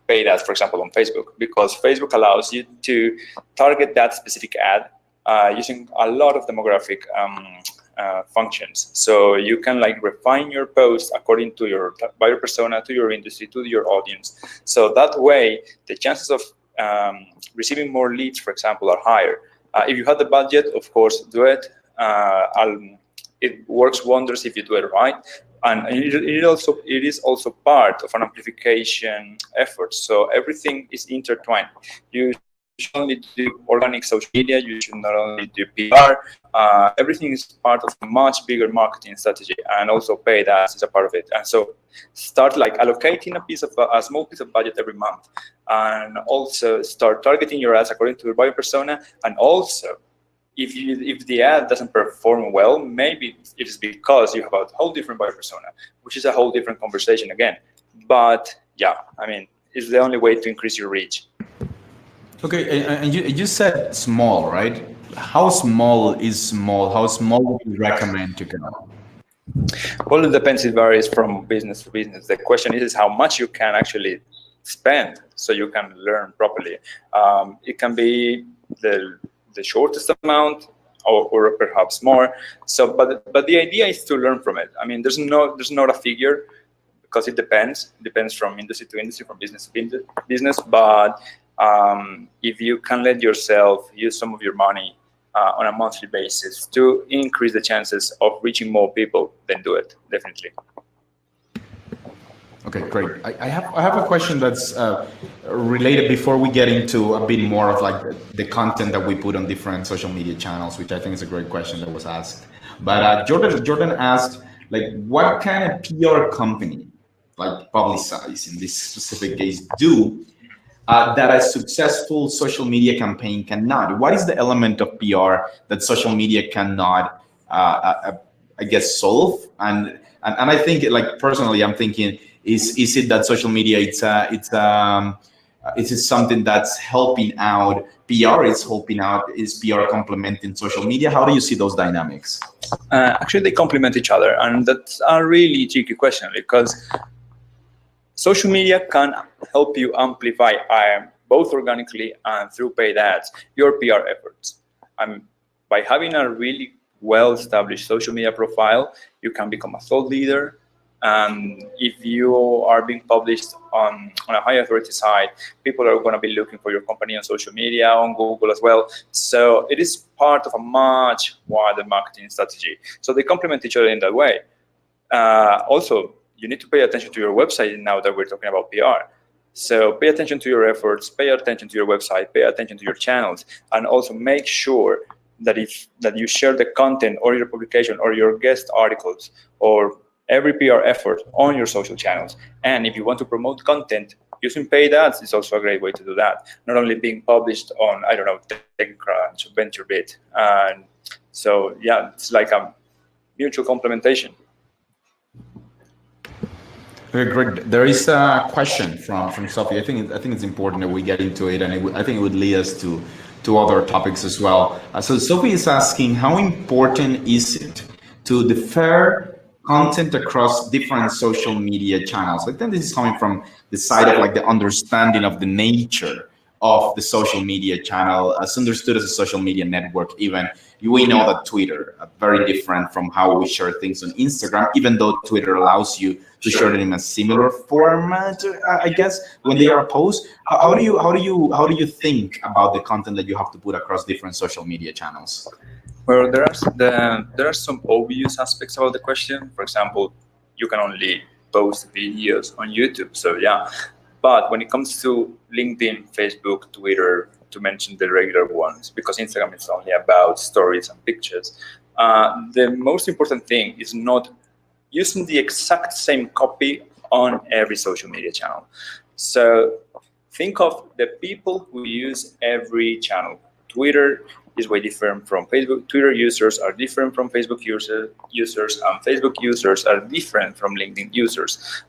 paid ads, for example, on Facebook, because Facebook allows you to target that specific ad using a lot of demographic functions. So you can like refine your post according to your buyer persona, to your industry, to your audience. So that way, the chances of receiving more leads, for example, are higher. If you have the budget, of course, do it. It works wonders if you do it right, and it is also part of an amplification effort. So everything is intertwined. You should not only do organic social media. You should not only do PR. Everything is part of a much bigger marketing strategy, and also paid ads is a part of it. And so start like allocating a small piece of budget every month, and also start targeting your ads according to your buyer persona. And also, if the ad doesn't perform well, maybe it is because you have a whole different buyer persona, which is a whole different conversation again. But yeah, I mean, it's the only way to increase your reach. Okay, and you said small, right? How small is small? How small would you recommend to go? Well, it depends. It varies from business to business. The question is how much you can actually spend so you can learn properly. It can be the shortest amount, or perhaps more. So, but the idea is to learn from it. I mean, there's not a figure, because it depends from industry to industry, from business to business. But if you can let yourself use some of your money on a monthly basis to increase the chances of reaching more people, then do it, definitely. Okay, great. I have a question that's related before we get into a bit more of like the content that we put on different social media channels, which I think is a great question that was asked. But Jordan asked, like, what can a PR company, like Publicize in this specific case, do that a successful social media campaign cannot? What is the element of PR that social media cannot, I guess, solve? And I think, like personally, I'm thinking, is it that social media is it something that's helping out PR? Is helping out? Is PR complementing social media? How do you see those dynamics? Actually, they complement each other, and that's a really tricky question, because social media can help you amplify, both organically and through paid ads, your PR efforts. By having a really well-established social media profile, you can become a thought leader. If you are being published on a high authority site, people are going to be looking for your company on social media, on Google as well. So it is part of a much wider marketing strategy. So they complement each other in that way. Also, you need to pay attention to your website now that we're talking about PR. So pay attention to your efforts, pay attention to your website, pay attention to your channels, and also make sure that you share the content or your publication or your guest articles or every PR effort on your social channels. And if you want to promote content, using paid ads is also a great way to do that. Not only being published on, I don't know, TechCrunch, VentureBeat. And so, yeah, it's like a mutual complementation. Very great. There is a question from Sophie. I think it's important that we get into it, and I think it would lead us to other topics as well. So Sophie is asking, how important is it to differ content across different social media channels? I think this is coming from the side of like the understanding of the nature of the social media channel, as understood as a social media network. Even we know that Twitter very different from how we share things on Instagram, even though Twitter allows you to share it in a similar format, I guess, when they are posted. How do you think about the content that you have to put across different social media channels? Well, there are some obvious aspects about the question. For example, you can only post videos on YouTube, so yeah. But when it comes to LinkedIn, Facebook, Twitter, to mention the regular ones, because Instagram is only about stories and pictures, the most important thing is not using the exact same copy on every social media channel. So think of the people who use every channel. Twitter is way different from Facebook. Twitter users are different from Facebook users, and Facebook users are different from LinkedIn users.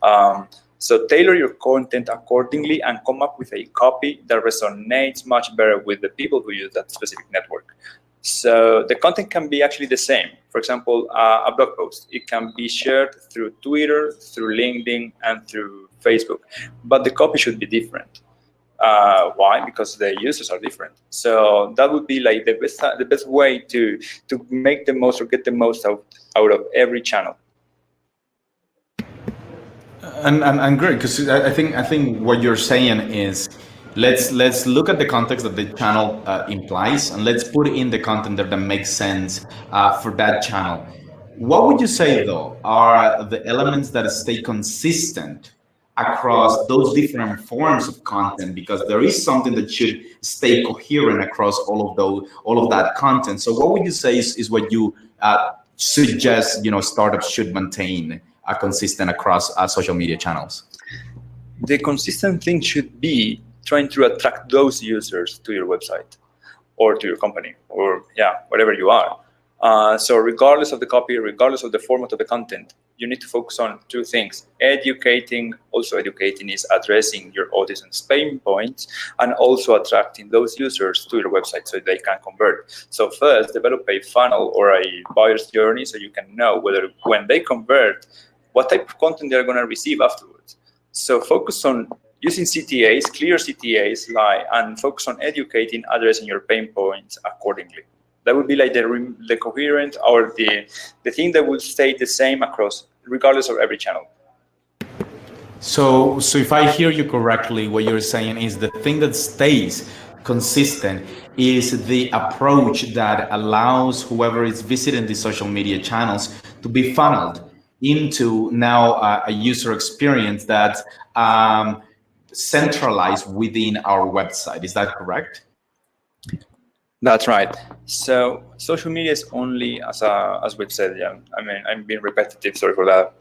So tailor your content accordingly and come up with a copy that resonates much better with the people who use that specific network. So the content can be actually the same. For example, a blog post, it can be shared through Twitter, through LinkedIn, and through Facebook, but the copy should be different. Why? Because the users are different. So that would be like the best way to make the most or get the most out of every channel. And great, because I think what you're saying is Let's look at the context that the channel implies, and let's put in the content that makes sense for that channel. What would you say, though, are the elements that stay consistent across those different forms of content? Because there is something that should stay coherent across all of that content. So, what would you say is what you suggest? Startups should maintain consistent across social media channels. The consistent thing should be trying to attract those users to your website or to your company or whatever you are. So regardless of the copy, regardless of the format of the content, you need to focus on two things. Educating is addressing your audience pain points and also attracting those users to your website so they can convert. So first, develop a funnel or a buyer's journey so you can know whether when they convert, what type of content they're going to receive afterwards. So focus on using CTAs, clear CTAs, and focus on educating, addressing your pain points accordingly. That would be like the coherent or the thing that will stay the same across, regardless of every channel. So if I hear you correctly, what you're saying is the thing that stays consistent is the approach that allows whoever is visiting the social media channels to be funneled into now a user experience that's centralized within our website. Is that correct? That's right. So social media is only, as we've said, I mean, I'm being repetitive, sorry for that.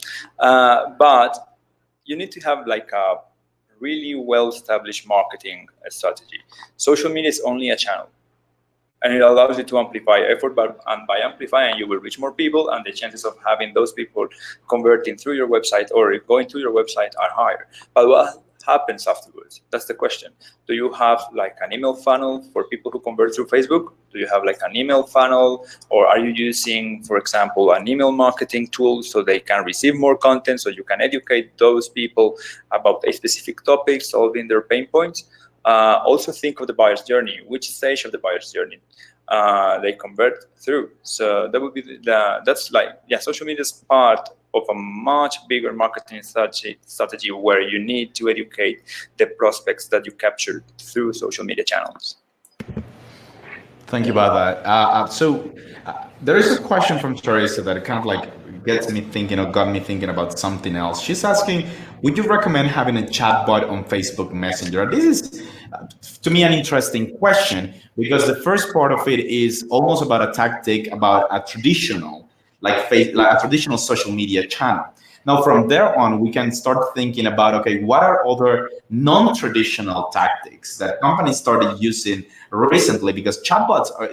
But you need to have like a really well-established marketing strategy. Social media is only a channel. And it allows you to amplify effort, and by amplifying, you will reach more people, and the chances of having those people converting through your website or going to your website are higher. But what happens afterwards? That's the question. Do you have like an email funnel for people who convert through Facebook? Do you have like an email funnel, or are you using, for example, an email marketing tool so they can receive more content so you can educate those people about a specific topic, solving their pain points? Also think of the buyer's journey. Which stage of the buyer's journey they convert through? So that would be social media is part of a much bigger marketing strategy where you need to educate the prospects that you captured through social media channels. Thank you about that. So there is a question from Teresa that kind of like gets me thinking or got me thinking about something else. She's asking, would you recommend having a chatbot on Facebook Messenger? This is, to me, an interesting question because the first part of it is almost about a tactic, about a traditional, like a traditional social media channel. Now, from there on, we can start thinking about, okay, what are other non-traditional tactics that companies started using recently? Because chatbots are,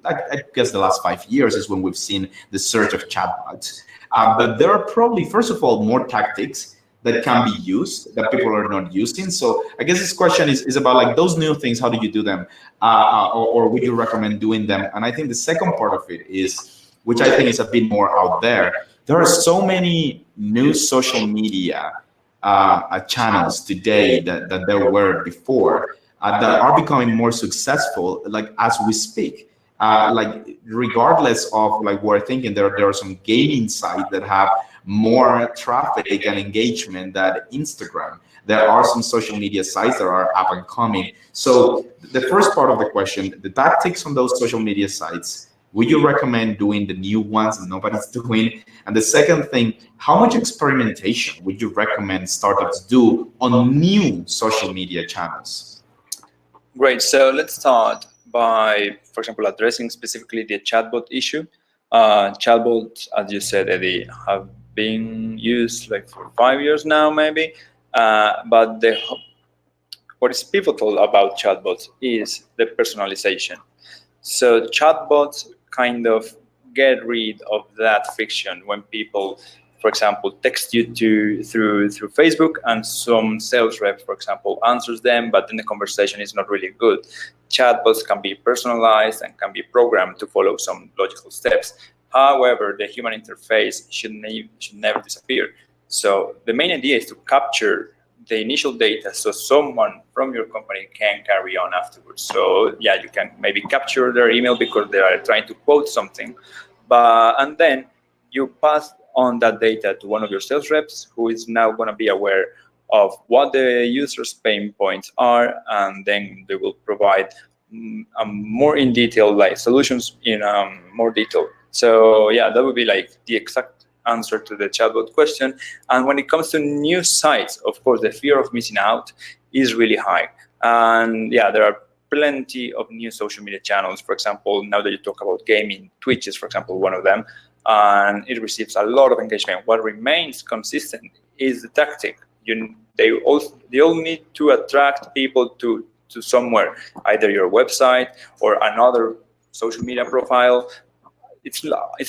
I guess the last 5 years is when we've seen the surge of chatbots. But there are probably, first of all, more tactics that can be used that people are not using. So I guess this question is about like those new things, how do you do them? Or would you recommend doing them? And I think the second part of it is, which I think is a bit more out there are so many new social media channels today that there were before that are becoming more successful, like as we speak. Like regardless of like we're thinking, there are some gaming sites that have more traffic and engagement than Instagram. There are some social media sites that are up and coming. So the first part of the question, the tactics on those social media sites, would you recommend doing the new ones that nobody's doing? And the second thing, how much experimentation would you recommend startups do on new social media channels? Great. So let's start by, for example, addressing specifically the chatbot issue. Chatbots, as you said, Eddie, have been used like for 5 years now, maybe. But what is pivotal about chatbots is the personalization. So chatbots kind of get rid of that friction when people, for example, text you through Facebook and some sales rep, for example, answers them, but then the conversation is not really good. Chatbots can be personalized and can be programmed to follow some logical steps. However, the human interface should never disappear. So the main idea is to capture the initial data so someone from your company can carry on afterwards. So you can maybe capture their email because they are trying to quote something, and then you pass on that data to one of your sales reps who is now going to be aware of what the user's pain points are, and then they will provide more in detail, like solutions in more detail. So yeah, that would be like the exact answer to the chatbot question. And when it comes to new sites, of course, the fear of missing out is really high. And yeah, there are plenty of new social media channels. For example, now that you talk about gaming, Twitch is, for example, one of them, and it receives a lot of engagement. What remains consistent is the tactic. They all need to attract people to somewhere, either your website or another social media profile. It's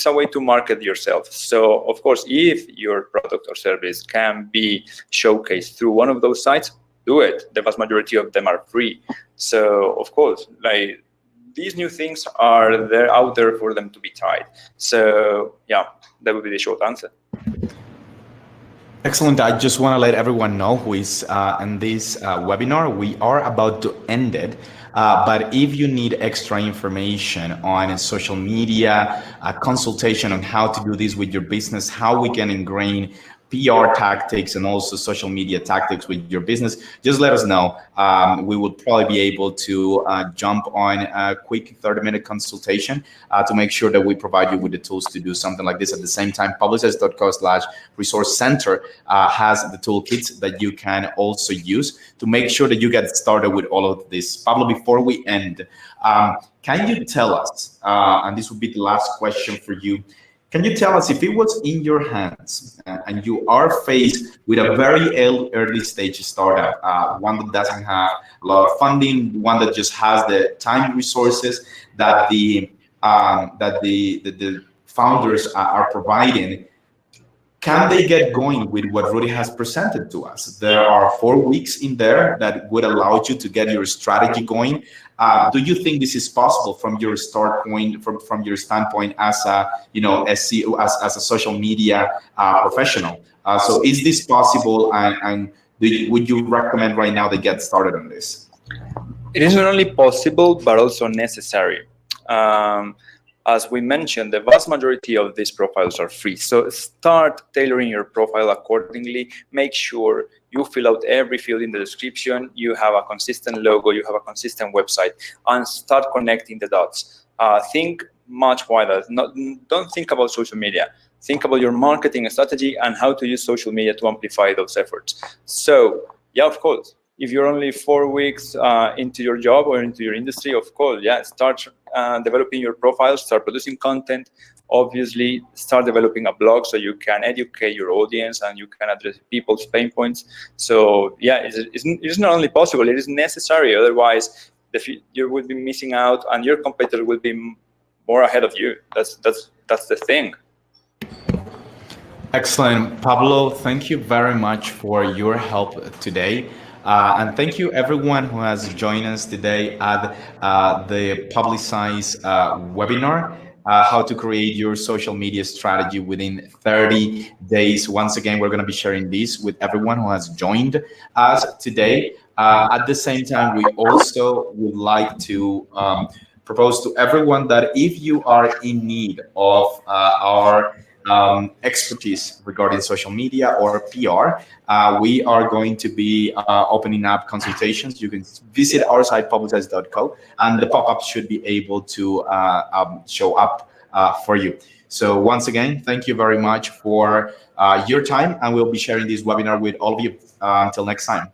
a way to market yourself. So of course, if your product or service can be showcased through one of those sites, do it. The vast majority of them are free. So of course, like, these new things are there out there for them to be tried. So yeah, that would be the short answer. Excellent. I just want to let everyone know who is in this webinar. We are about to end it. But if you need extra information on social media, consultation on how to do this with your business, how we can ingrain PR tactics and also social media tactics with your business, just let us know. We will probably be able to jump on a quick 30-minute consultation to make sure that we provide you with the tools to do something like this. At the same time, publicize.co/resource center has the toolkits that you can also use to make sure that you get started with all of this. Pablo, before we end, can you tell us, and this would be the last question for you, can you tell us, if it was in your hands and you are faced with a very early stage startup, one that doesn't have a lot of funding, one that just has the time resources that the founders are providing, can they get going with what Rudy has presented to us? There are 4 weeks in there that would allow you to get your strategy going. Do you think this is possible from your start point, from your standpoint as a SEO, as a social media professional? So is this possible, and would you recommend right now to get started on this? It is not only possible, but also necessary. As we mentioned, the vast majority of these profiles are free. So start tailoring your profile accordingly. Make sure you fill out every field in the description. You have a consistent logo, you have a consistent website, and start connecting the dots. Think much wider. Don't think about social media. Think about your marketing strategy and how to use social media to amplify those efforts. So yeah, of course, if you're only 4 weeks into your job or into your industry, of course, yeah, start developing your profile, start producing content. Obviously, start developing a blog so you can educate your audience and you can address people's pain points. So yeah, it's not only possible, it is necessary. Otherwise, you will be missing out and your competitor will be more ahead of you. That's the thing. Excellent. Pablo, thank you very much for your help today. And thank you everyone who has joined us today at the Publicize webinar, how to create your social media strategy within 30 days. Once again, we're going to be sharing this with everyone who has joined us today. At the same time, we also would like to propose to everyone that if you are in need of our expertise regarding social media or PR, we are going to be opening up consultations. You can visit our site, publicize.co, and the pop-ups should be able to show up for you. So once again, thank you very much for your time, and we'll be sharing this webinar with all of you. Until next time.